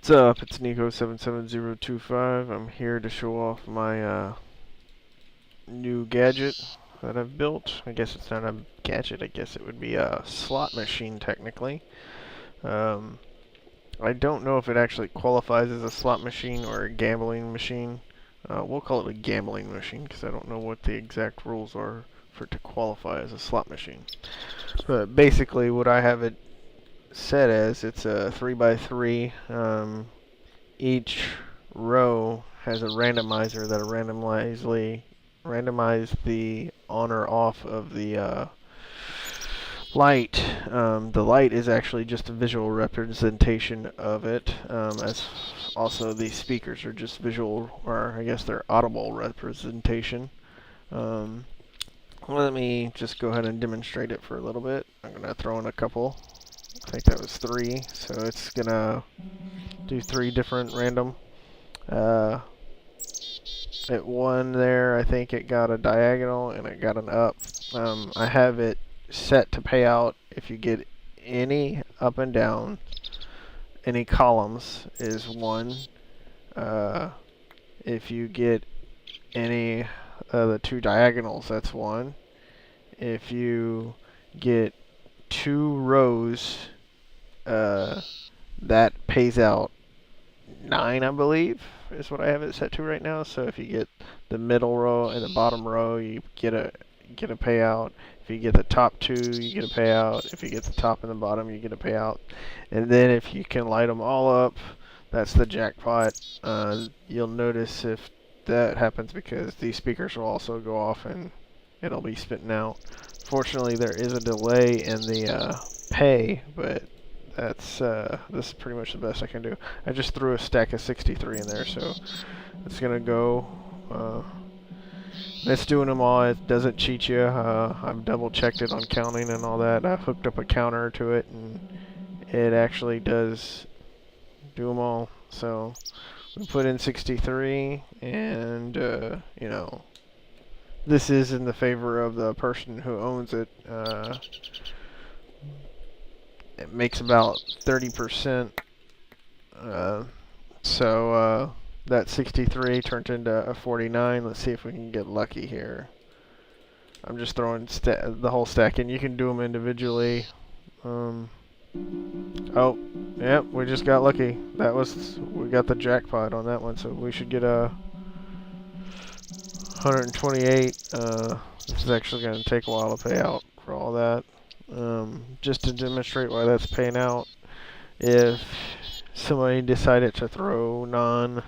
What's up? It's Nico77025. I'm here to show off my new gadget that I've built. I guess it's not a gadget, I guess it would be a slot machine technically. Um, I don't know if it actually qualifies as a slot machine or a gambling machine. We'll call it a gambling machine because I don't know what the exact rules are for it to qualify as a slot machine. But basically what I have it set as, it's a 3x3. Each row has a randomizer that'll randomize the on or off of the light. The light is actually just a visual representation of it, as also the speakers are just visual, or I guess they're audible representation. Let me just go ahead and demonstrate it for a little bit. I'm going to throw in a couple. I think that was 3, so it's going to do 3 different random. At 1 there, I think it got a diagonal and it got an up. I have it set to pay out if you get any up and down, any columns is 1. If you get any of the 2 diagonals, that's 1. If you get 2 rows, that pays out 9, I believe, is what I have it set to right now. So if you get the middle row and the bottom row, you get a payout. If you get the top 2, you get a payout. If you get the top and the bottom, you get a payout. And then if you can light them all up, that's the jackpot. You'll notice if that happens because these speakers will also go off and it'll be spitting out. Fortunately, there is a delay in the pay, but that's this is pretty much the best I can do. I just threw a stack of 63 in there, so it's gonna go. It's doing them all. It doesn't cheat you. I've double checked it on counting and all that. I've hooked up a counter to it, and it actually does do them all. So we put in 63, and you know, this is in the favor of the person who owns it. It makes about 30%. So that 63 turned into a 49. Let's see if we can get lucky here. I'm just throwing the whole stack in. You can do them individually. Oh, yep, we just got lucky. We got the jackpot on that one, so we should get a 128. This is actually going to take a while to pay out for all that. Just to demonstrate why that's paying out, if somebody decided to throw non,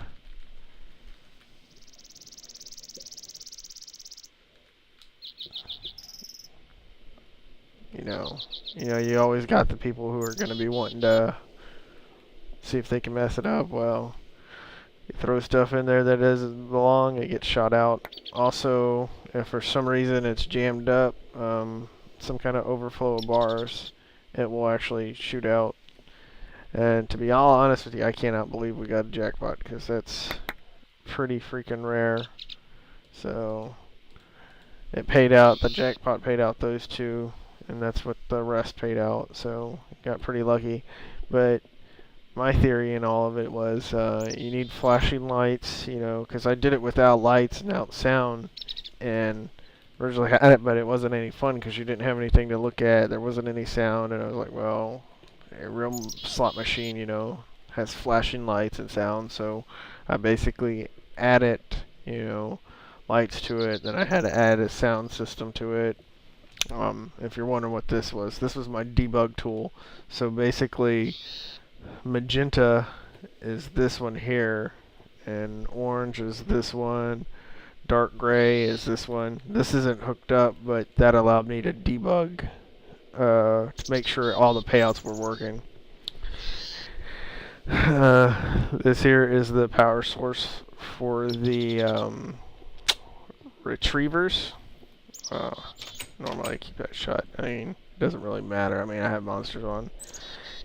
you always got the people who are going to be wanting to see if they can mess it up. Well, you throw stuff in there that doesn't belong, it gets shot out. Also, if for some reason it's jammed up, some kind of overflow of bars, it will actually shoot out. And to be all honest with you, I cannot believe we got a jackpot, because that's pretty freaking rare. So it paid out, the jackpot paid out those 2, and that's what the rest paid out. So got pretty lucky. But my theory in all of it was you need flashing lights, because I did it without lights and without sound, and originally had it, but it wasn't any fun because you didn't have anything to look at. There wasn't any sound, and I was like, well, a real slot machine, has flashing lights and sound. So I basically added, lights to it. Then I had to add a sound system to it. If you're wondering what this was my debug tool. So basically, magenta is this one here, and orange is this one. Dark gray is this one. This isn't hooked up, but that allowed me to debug to make sure all the payouts were working. This here is the power source for the retrievers. Normally I keep that shut. I mean, it doesn't really matter. I mean, I have monsters on.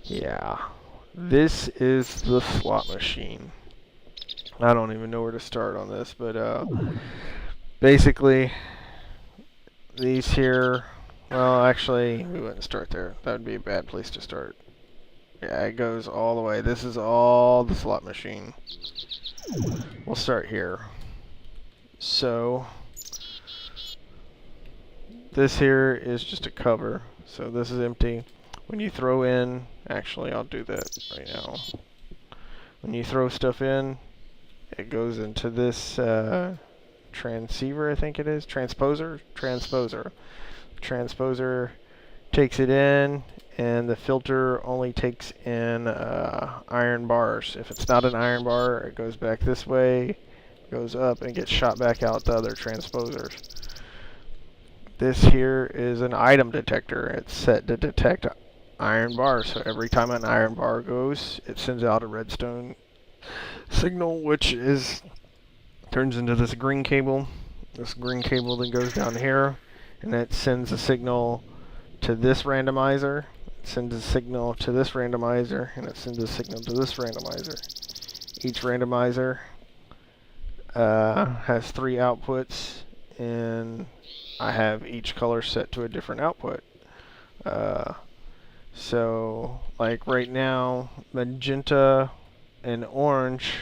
Yeah. This is the slot machine. I don't even know where to start on this, but basically, these here, well, actually, we wouldn't start there. That would be a bad place to start. Yeah, it goes all the way. This is all the slot machine. We'll start here. So this here is just a cover. So this is empty. When you throw in, actually I'll do that right now. When you throw stuff in, it goes into this transceiver, I think it is. Transposer? Transposer. Transposer takes it in, and the filter only takes in iron bars. If it's not an iron bar, it goes back this way, goes up, and gets shot back out to other transposers. This here is an item detector. It's set to detect iron bars. So every time an iron bar goes, it sends out a redstone signal, which turns into this green cable. This green cable then goes down here, and it sends a signal to this randomizer. It sends a signal to this randomizer, and it sends a signal to this randomizer. Each randomizer has 3 outputs, and I have each color set to a different output. So, like right now, magenta and orange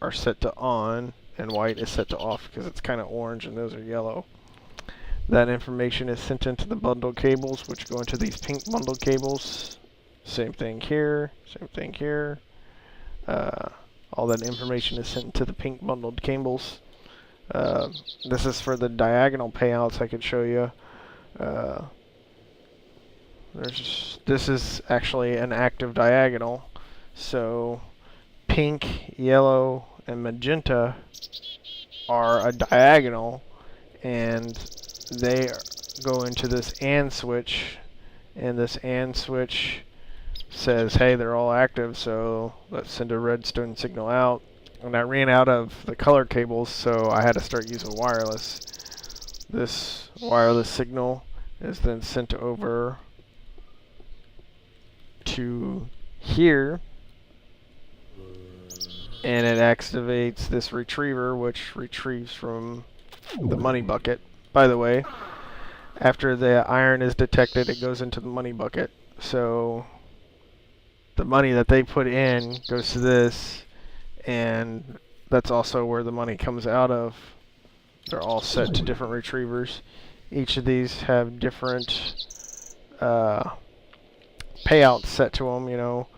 are set to on, and white is set to off because it's kind of orange and those are yellow. That information is sent into the bundled cables, which go into these pink bundled cables. Same thing here, same thing here. All that information is sent to the pink bundled cables. This is for the diagonal payouts I could show you. This is actually an active diagonal. So pink, yellow, and magenta are a diagonal, and they go into this AND switch, and this AND switch says, hey, they're all active, so let's send a redstone signal out. And I ran out of the color cables, so I had to start using wireless. This wireless signal is then sent over to here, and it activates this retriever, which retrieves from the money bucket. By the way, after the iron is detected, it goes into the money bucket. So the money that they put in goes to this, and that's also where the money comes out of. They're all set to different retrievers. Each of these have different payouts set to them, you know,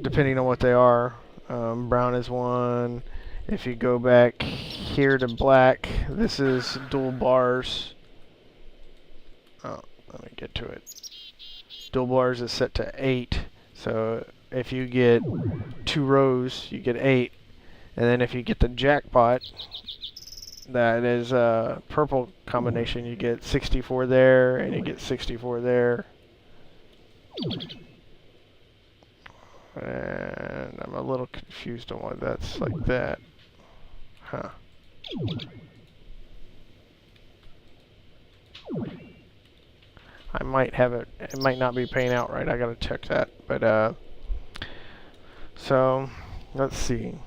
depending on what they are. Brown is one. If you go back here to black, this is dual bars. Oh, let me get to it. Dual bars is set to 8. So if you get 2 rows, you get 8. And then if you get the jackpot, that is a purple combination, you get 64 there, and you get 64 there. And I'm a little confused on why that's like that. Huh. I might have it. It might not be paying out right. I gotta check that. But so let's see.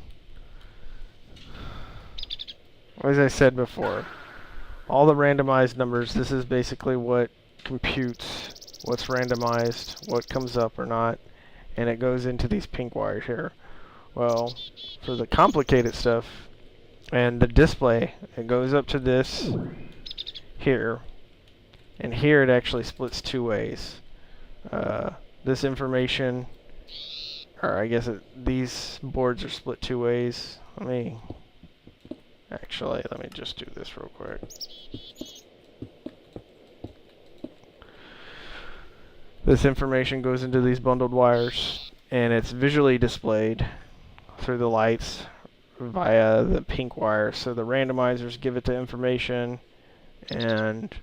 As I said before, all the randomized numbers. This is basically what computes what's randomized, what comes up or not, and it goes into these pink wires here. Well, for the complicated stuff and the display, it goes up to this here. And here it actually splits 2 ways. This information, or I guess these boards are split 2 ways. Let me just do this real quick. This information goes into these bundled wires, and it's visually displayed through the lights via the pink wire. So the randomizers give it the information, and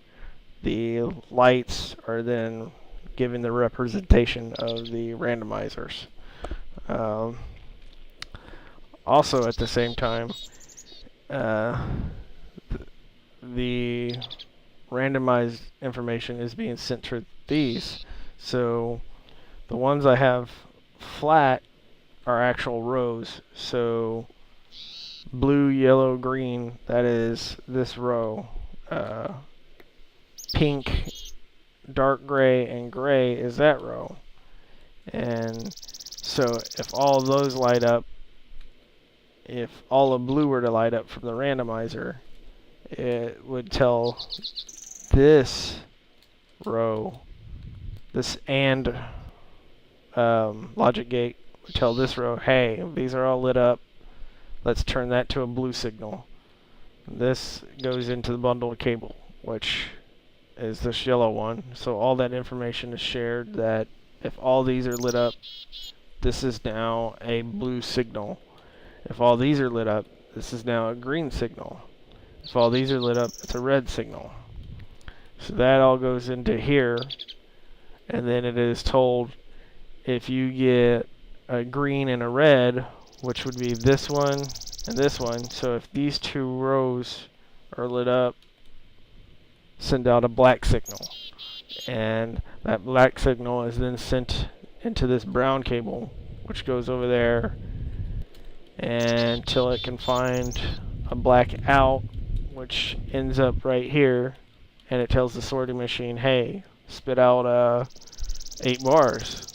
the lights are then giving the representation of the randomizers. Also at the same time, the randomized information is being sent to these. So the ones I have flat are actual rows. So blue, yellow, green, that is this row. Pink, dark gray, and gray is that row. And so if all of those light up, if all of blue were to light up from the randomizer, it would tell this row, this AND logic gate would tell this row, hey, these are all lit up. Let's turn that to a blue signal. This goes into the bundled cable, which is this yellow one. So all that information is shared that if all these are lit up, this is now a blue signal. If all these are lit up, this is now a green signal. If all these are lit up, it's a red signal. So that all goes into here, and then it is told if you get a green and a red, which would be this one and this one. So if these two rows are lit up, send out a black signal. And that black signal is then sent into this brown cable, which goes over there until it can find a black out, which ends up right here, and it tells the sorting machine, hey, spit out 8 bars.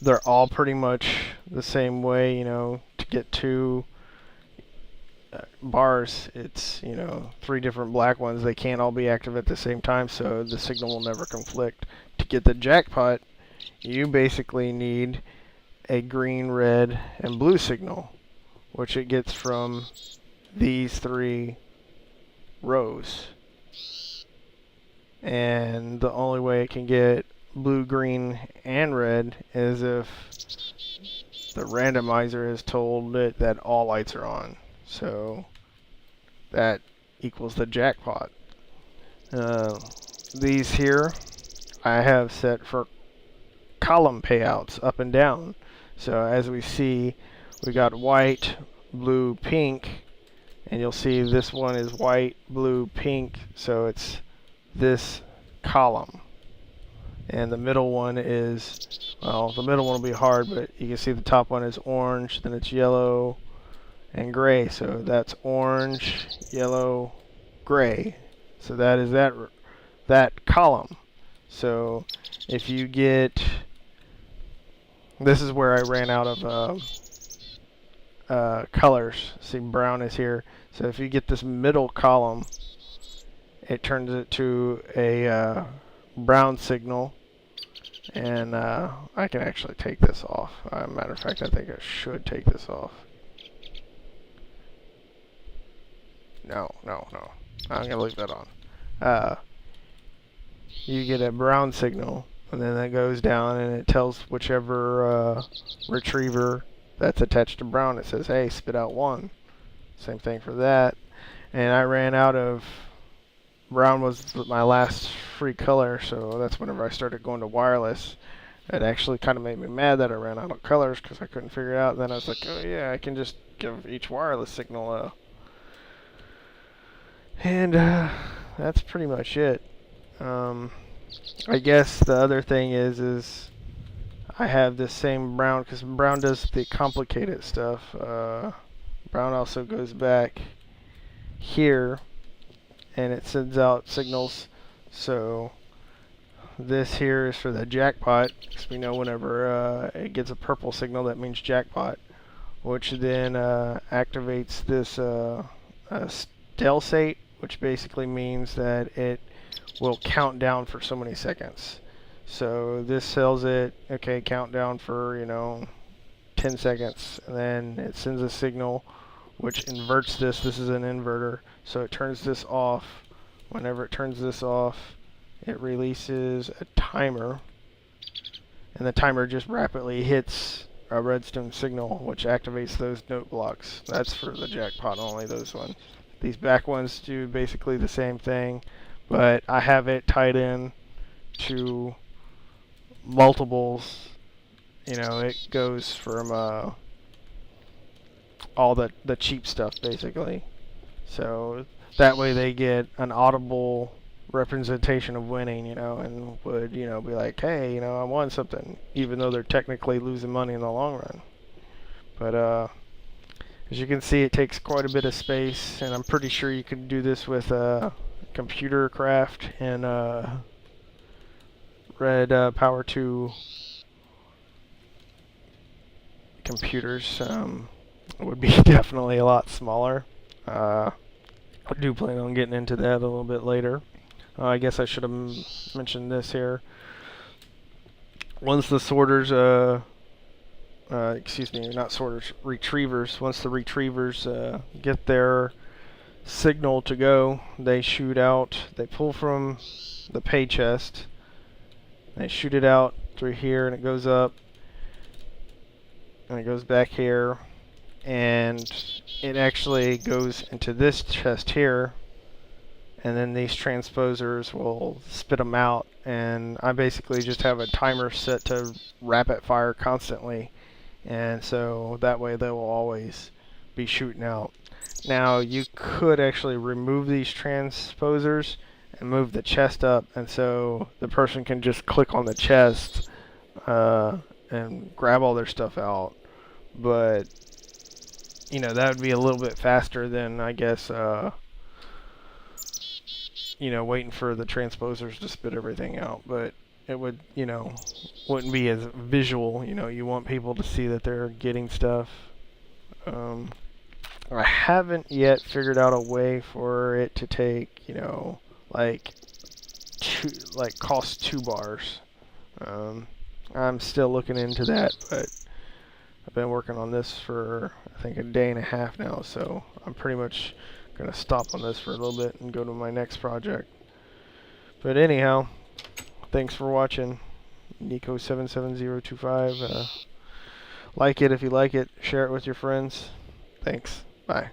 They're all pretty much the same way, you know. To get 2 bars, it's, you know, 3 different black ones. They can't all be active at the same time, so the signal will never conflict. To get the jackpot, you basically need a green, red, and blue signal, which it gets from these 3 rows. And the only way it can get blue, green, and red is if the randomizer is told it that all lights are on. So that equals the jackpot. These here I have set for column payouts up and down. So as we see, we got white, blue, pink, and you'll see this one is white, blue, pink, so it's this column. And the middle one is, well, the middle one will be hard, but you can see the top one is orange, then it's yellow and gray. So that's orange, yellow, gray. So that is that column. So if you get, this is where I ran out of colors. See, brown is here. So if you get this middle column, it turns it to a brown signal. And I can actually take this off. Matter of fact, I think I should take this off. No. I'm going to leave that on. You get a brown signal, and then that goes down, and it tells whichever retriever that's attached to brown. It says, hey, spit out 1. Same thing for that. And I ran out of... Brown was my last free color, so that's whenever I started going to wireless. It actually kind of made me mad that I ran out of colors because I couldn't figure it out. And then I was like, oh yeah, I can just give each wireless signal a... And that's pretty much it. I guess the other thing is I have this same brown, because brown does the complicated stuff. Brown also goes back here, and it sends out signals. So this here is for the jackpot, because we know whenever it gets a purple signal, that means jackpot, which then activates this stale state, which basically means that it will count down for so many seconds. So this tells it, okay, countdown for, 10 seconds, and then it sends a signal which inverts this. This is an inverter, so it turns this off. Whenever it turns this off, it releases a timer, and the timer just rapidly hits a redstone signal, which activates those note blocks. That's for the jackpot only, those ones. These back ones do basically the same thing, but I have it tied in to multiples. It goes from all the cheap stuff, basically. So that way they get an audible representation of winning, and would, be like, hey, I won something, even though they're technically losing money in the long run. But as you can see, it takes quite a bit of space, and I'm pretty sure you can do this with computer craft and red power 2 computers would be definitely a lot smaller. I do plan on getting into that a little bit later. I guess I should have mentioned this here. Once the sorters, excuse me, not sorters, retrievers, once the retrievers get their signal to go, they shoot out, they pull from the pay chest, they shoot it out through here, and it goes up, and it goes back here, and it actually goes into this chest here, and then these transposers will spit them out, and I basically just have a timer set to rapid fire constantly, and so that way they will always be shooting out. Now you could actually remove these transposers and move the chest up, and so the person can just click on the chest and grab all their stuff out, but you know, that would be a little bit faster than, I guess, you know, waiting for the transposers to spit everything out. But it would, you know, wouldn't be as visual. You know, you want people to see that they're getting stuff. I haven't yet figured out a way for it to take, you know, like cost 2 bars. I'm still looking into that, but I've been working on this for, I think, a day and a half now, so I'm pretty much going to stop on this for a little bit and go to my next project. But anyhow, thanks for watching. Nico77025. Like it if you like it. Share it with your friends. Thanks. Bye.